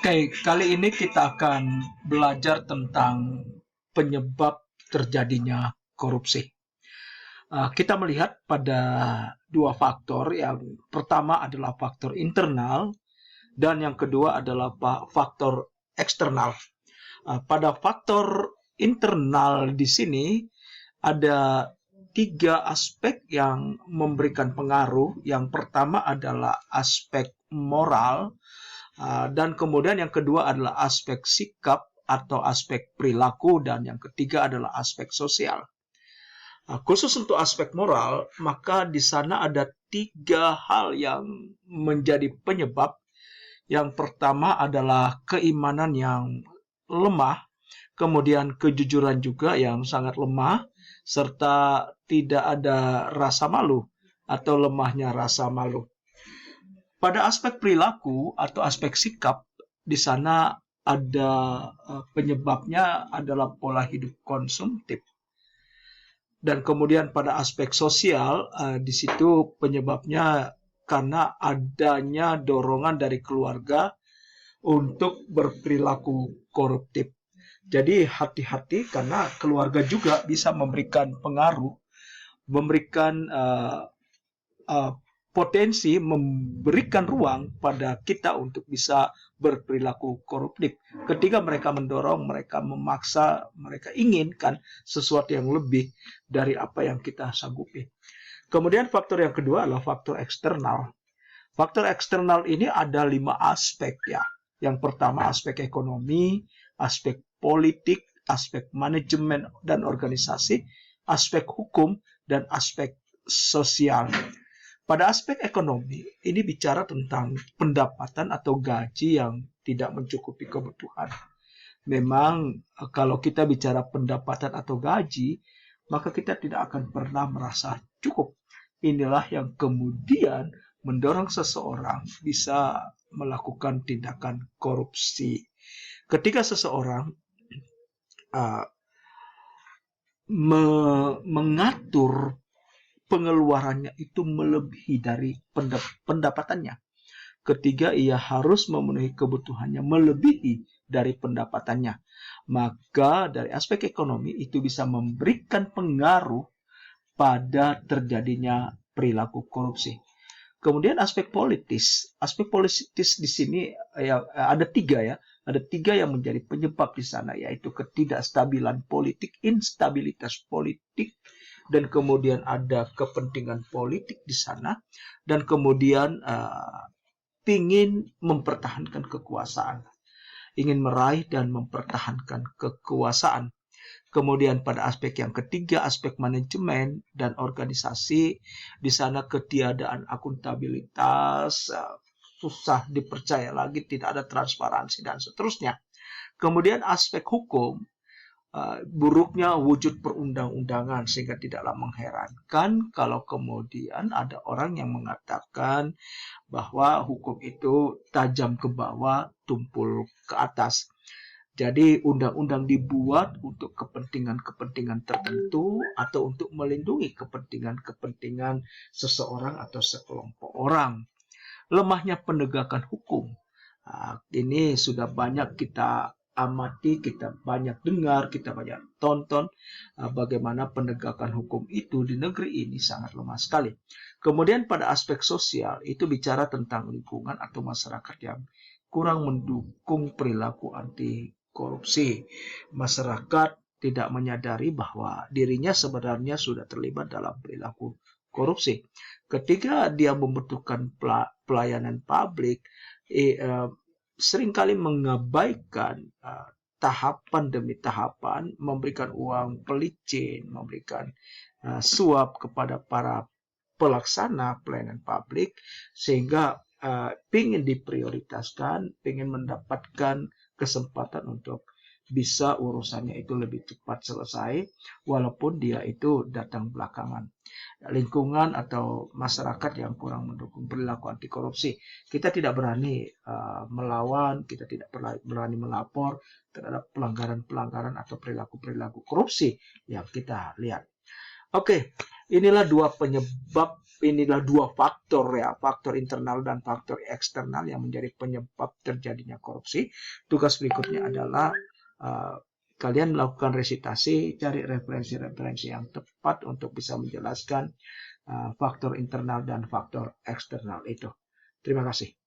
Oke, kali ini kita akan belajar tentang penyebab terjadinya korupsi. Kita melihat pada dua faktor. Yang pertama adalah faktor internal dan yang kedua adalah faktor eksternal. Pada faktor internal di sini ada tiga aspek yang memberikan pengaruh. Yang pertama adalah aspek moral, dan kemudian yang kedua adalah aspek sikap atau aspek perilaku, dan yang ketiga adalah aspek sosial. Khusus untuk aspek moral, maka di sana ada tiga hal yang menjadi penyebab. Yang pertama adalah keimanan yang lemah, kemudian kejujuran juga yang sangat lemah, serta tidak ada rasa malu atau lemahnya rasa malu. Pada aspek perilaku atau aspek sikap, di sana ada penyebabnya adalah pola hidup konsumtif. Dan kemudian pada aspek sosial, di situ penyebabnya karena adanya dorongan dari keluarga untuk berperilaku koruptif. Jadi hati-hati karena keluarga juga bisa memberikan pengaruh, memberikan potensi, memberikan ruang pada kita untuk bisa berperilaku koruptif. Ketika mereka mendorong, mereka memaksa, mereka inginkan sesuatu yang lebih dari apa yang kita sanggupi. Kemudian faktor yang kedua adalah faktor eksternal. Faktor eksternal ini ada 5 aspek ya. Yang pertama aspek ekonomi, aspek politik, aspek manajemen dan organisasi, aspek hukum, dan aspek sosial. Pada aspek ekonomi, ini bicara tentang pendapatan atau gaji yang tidak mencukupi kebutuhan. Memang kalau kita bicara pendapatan atau gaji, maka kita tidak akan pernah merasa cukup. Inilah yang kemudian mendorong seseorang bisa melakukan tindakan korupsi. Ketika seseorang mengatur pengeluarannya itu melebihi dari pendapatannya. Ketiga, ia harus memenuhi kebutuhannya melebihi dari pendapatannya. Maka dari aspek ekonomi itu bisa memberikan pengaruh pada terjadinya perilaku korupsi. Kemudian aspek politis. Aspek politis di sini ya, ada tiga ya. Ada tiga yang menjadi penyebab di sana, yaitu ketidakstabilan politik, instabilitas politik, dan kemudian ada kepentingan politik di sana, dan kemudian ingin mempertahankan kekuasaan, ingin meraih dan mempertahankan kekuasaan. Kemudian pada aspek yang ketiga, aspek manajemen dan organisasi, di sana ketiadaan akuntabilitas, susah dipercaya lagi, tidak ada transparansi dan seterusnya. Kemudian aspek hukum, buruknya wujud perundang-undangan, sehingga tidaklah mengherankan kalau kemudian ada orang yang mengatakan bahwa hukum itu tajam ke bawah, tumpul ke atas. Jadi undang-undang dibuat untuk kepentingan-kepentingan tertentu atau untuk melindungi kepentingan-kepentingan seseorang atau sekelompok orang. Lemahnya penegakan hukum. Ini sudah banyak kita amati, kita banyak dengar, kita banyak tonton bagaimana penegakan hukum itu di negeri ini sangat lemah sekali. Kemudian pada aspek sosial itu bicara tentang lingkungan atau masyarakat yang kurang mendukung perilaku anti korupsi. Masyarakat tidak menyadari bahwa dirinya sebenarnya sudah terlibat dalam perilaku korupsi. Ketika dia membutuhkan pelayanan publik, seringkali mengabaikan tahapan demi tahapan, memberikan uang pelicin, memberikan suap kepada para pelaksana pelayanan publik, sehingga ingin diprioritaskan, ingin mendapatkan kesempatan untuk bisa urusannya itu lebih cepat selesai, walaupun dia itu datang belakangan. Lingkungan atau masyarakat yang kurang mendukung perilaku anti korupsi, kita tidak berani melawan, kita tidak berani melapor terhadap pelanggaran-pelanggaran atau perilaku-perilaku korupsi yang kita lihat. Oke, inilah dua faktor ya, faktor internal dan faktor eksternal yang menjadi penyebab terjadinya korupsi. Tugas berikutnya adalah kalian melakukan resitasi, cari referensi-referensi yang tepat untuk bisa menjelaskan faktor internal dan faktor eksternal itu. Terima kasih.